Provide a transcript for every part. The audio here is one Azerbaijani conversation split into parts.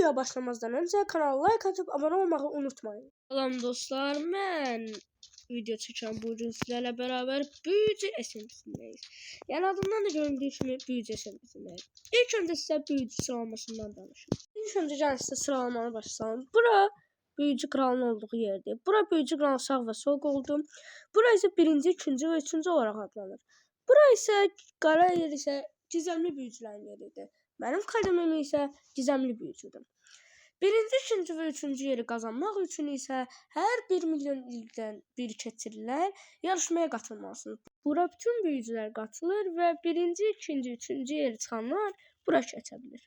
Videoya başlamazdan önce kanala like atıp abone olmayı unutmayın. Salam dostlar, mən video çəkən bu gün sizlərlə beraber büyücü SM'sindeyiz. Yani adından da göründüğü kimi büyücü SM'sindeyiz. İlk önce size büyücü sıralamasından danışayım. İlk önce gəlin size sıralamanı başlayalım. Bura büyücü kralın olduğu yerdir. Bura büyücü kralın sağ ve sol qoldur. Bura ise birinci, ikinci ve üçüncü olarak adlanır. Bura ise qara yer ise gizemli büyücülerin yeridir. Benim kademim ise gizemli büyücüdür. Birinci, ikinci ve üçüncü yeri kazanmaq üçün isə hər 1 milyon ildən bir keçirirlər, yarışmaya qatılmalısınız. Bura bütün büyücülər qatılır və birinci, ikinci, üçüncü yeri çıxanlar bura keçə bilir.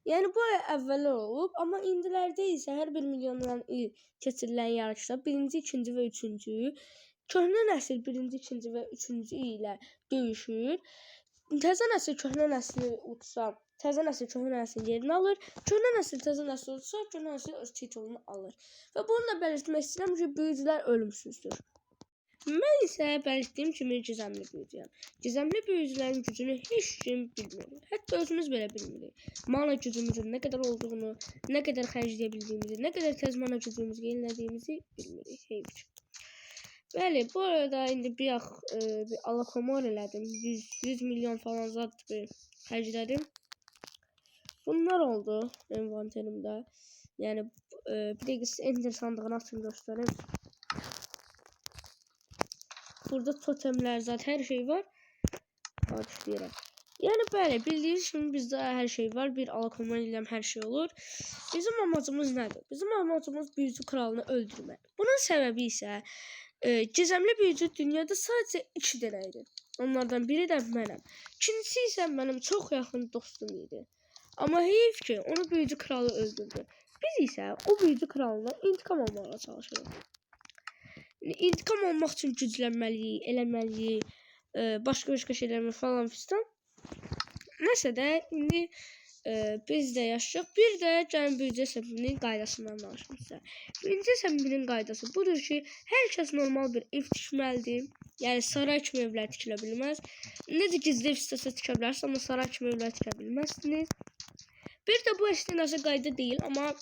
Yəni bu əvvəllər olub, amma indilərdə isə hər 1 milyondan il keçirilən yarışda birinci, ikinci və üçüncü köhnə nəsil birinci, ikinci və üçüncü ilə döyüşür. Təzə nəsil köhnə nəsli utsa, təzə nəsil köhnə nəslin yerini alır. Köhnə nəsil təzə nəsil utsa, köhnə nəsil öz titulunu alır. Və bunu da belirtmək istəyirəm ki, büyücülər ölümsüzdür. Mən isə belirtdiyim kimi gizemli büyücüyəm. Gizemli büyücülərin gücünü heç kim bilmir. Hətta özümüz belə bilmirik. Mana gücümüzün nə qədər olduğunu, nə qədər xərcləyə bildiyimizi, nə qədər tez mana gücümüzü yenilədiyimizi bilmirik. Heyf. Bəli, bu arada indi bir alakomor elədim. 100 milyon falan zat bir xərclədim. Bunlar oldu envanterimdə. Yəni bir dəqiqə enter sandığını açın göstərim. Burada totemlər, zat hər şey var. Başlayıram. Yəni bəli, bildiyiniz kimi bizdə hər şey var. Bir alakomor ilə hər şey olur. Bizim amacımız nədir? Bizim amacımız büyücü kralını öldürmək. Bunun səbəbi isə gizemli büyücü dünyada sadece 2 dənədir. Onlardan biri də mənəm. İkincisi isə mənim çox yaxın dostum idi. Amma heyif ki, onu büyücü kralı öldürdü. Biz isə o büyücü kralından intikam almağa çalışırıq. İntikam almaq üçün güclənməliyik, eləməliyik, başqa şeylər falan fistan. Nəsə də indi biz də yaşayaq. Bir də gəlin büyücü səbəbinin qaydasından danışım sizə. Birinci səbəbinin qaydası budur ki, hər kəs normal bir ev tikməlidir. Yəni saray kimi evlər tikilə bilməz. Necə gizli ev istəsə tikə bilərsiniz, amma saray kimi evlər tikə bilməzsiniz. Bir də bu əslinası qayda deyil, amma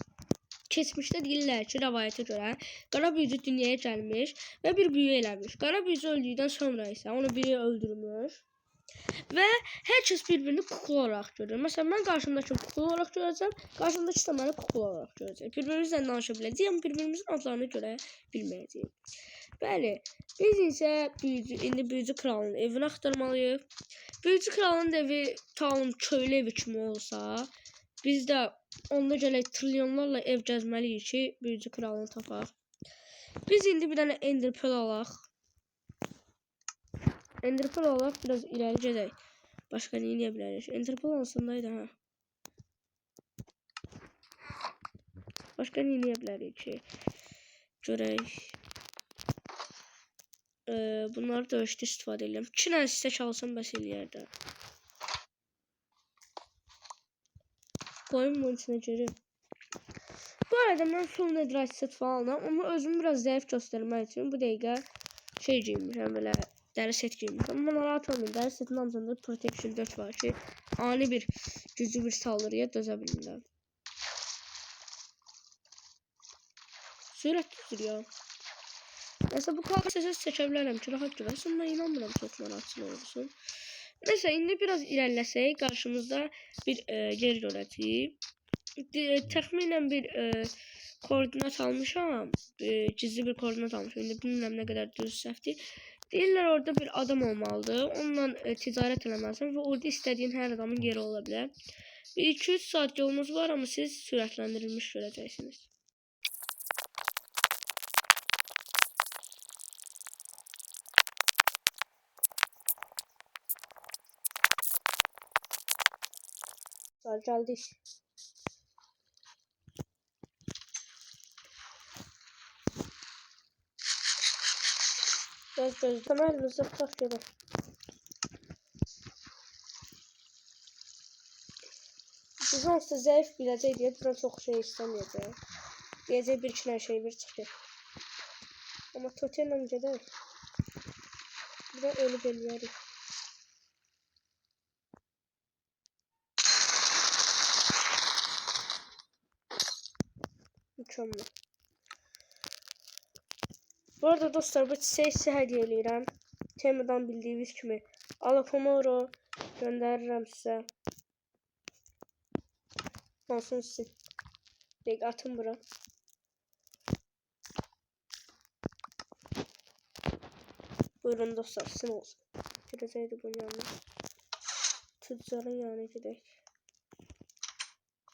keçmişdə deyirlər ki, rəvayətə görə qara büyücü dünyaya gəlmiş və bir büyü eləmiş. Qara büyücü öldükdən sonra isə onu biri öldürmüş. Və hər kəs bir-birini kukla olaraq görür. Məsələn, mən qarşımdakı kukla olaraq görəcəm, qarşımdakı isə məni kukla olaraq görəcək. Bir-birimizlə danışa biləcəyik, amma bir-birimizin adlarını görə bilməyəcəyik. Bəli, biz isə indi büyücü kralın evini axtarmalıyıq. Büyücü kralın evi talım köylü evi kimi olsa, biz də onda gələk trilyonlarla ev gəzməliyik ki, büyücü kralını tapaq. Biz indi bir dənə enderpearl alaq. Enderpearl alaq, biraz irəli gedək. Başqa nə edə bilərik? Enderpearl olsundaydı ha. Başqa nə edə bilərik ki? Görək. Bunları döyüşdə istifadə edirəm. 2 dənə istek alsam bəs eləyərdə. Koyun bunun içine girir. Bu arada ben full netherite set falan aldım ama özümü biraz zayıf göstermek için bu dəqiqə şey giymişəm, böyle dəri set giymişəm. Ama narahat olmayın, dəri setin hamısında protection 4 var ki, ani bir güclü bir saldırıya dözə bilirlər. Sürətlidir ya. Neyse bu kadar sesi seçebilirim ki rahat durasın. Ben inanmıyorum çok narahatsız olursun. Neyse indi biraz ilerlesek karşımızda bir yer görəcəyik. Təxminən bir koordinat almışam. Gizli bir koordinat almışam. İndi bilmirəm nə qədər düz səhvdir. Deyirlər orada bir adam olmalıdır. Onunla ticarət eləməlisən və orada istədiyin hər adamın yeri ola bilər. 2-3 saat yolumuz var amma siz sürətləndirilmiş görəcəksiniz. Geldik. Göz kameramızı tak gerek. Biz onsuz zayıf biləcək deyə buna çox şey istəməyəcək. Deyəcək bir iki şey bir çıxır. Amma totemlə gedək. Bir də ölüb eləyərik. Mükemmel. Bu arada dostlar, bu çiçeği sizə hədiyyə eləyirəm. Temadan bildiyiniz kimi Alapomoro göndərirəm sizə. Olsun sizin. Dəqiq atın bura. Buyurun dostlar, sizin olsun. Girəcəkdi bunun yanına. Tüccarın yanına gedək.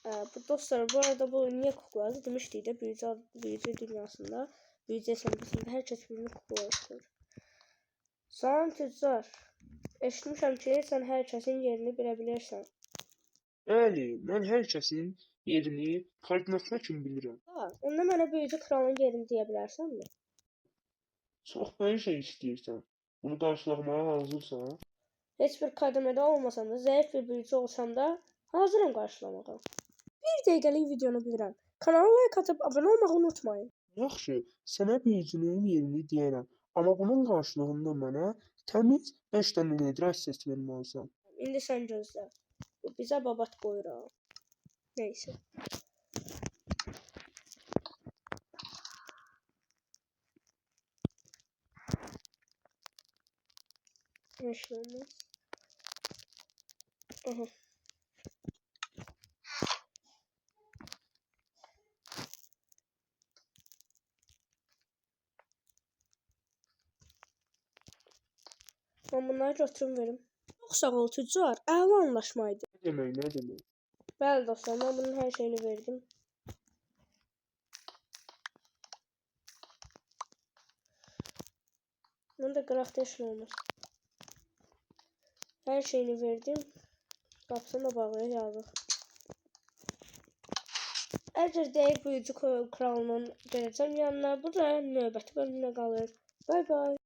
Bu dostlar, bu arada bu niye kukladı demiştik de büyücü dünyasında, büyücü esenbisinde herkes birini kuklaya tutur. Salam tüccar, eşitmişəm ki sen herkesin yerini bilebilirsən. Bəli, mən hər kəsin yerini koordinatına kimi bilirəm. Onda mənə büyücü kralın yerini deyə bilərsənmi? Çox böyük şey istəyirsən. Bunu qarşılamağa hazırsan? Heç bir kademede olmasam da, zayıf bir büyücü olsam da hazırım qarşılamağa. Bir dəqiqəlik videonu bilirəm. Kanala like atıp abone olmağı unutmayın. Yaxşı, sənə büyücünün yerini deyərəm. Amma bunun qarşılığında mənə təmiz 5 dənə ledra hissəsi verməlisən. İndi sən gözlə. Bu bizə babat qoyur ha. Neyse. Yaşlı olmaz. Aha. Ben bunları götürüm verim. Çok sağ ol tüccar. Əla anlaşmaydı. Nə demək, nə demək? Bəli dostlar, ben bunun her şeyini verdim. Bunu da craft olmaz. Her şeyini verdim. Qapısını da bağlayıb yazıq. Əgər deyək büyücü kralının gələcəm yanına, bu da növbəti bölümdə qalır. Bye bye.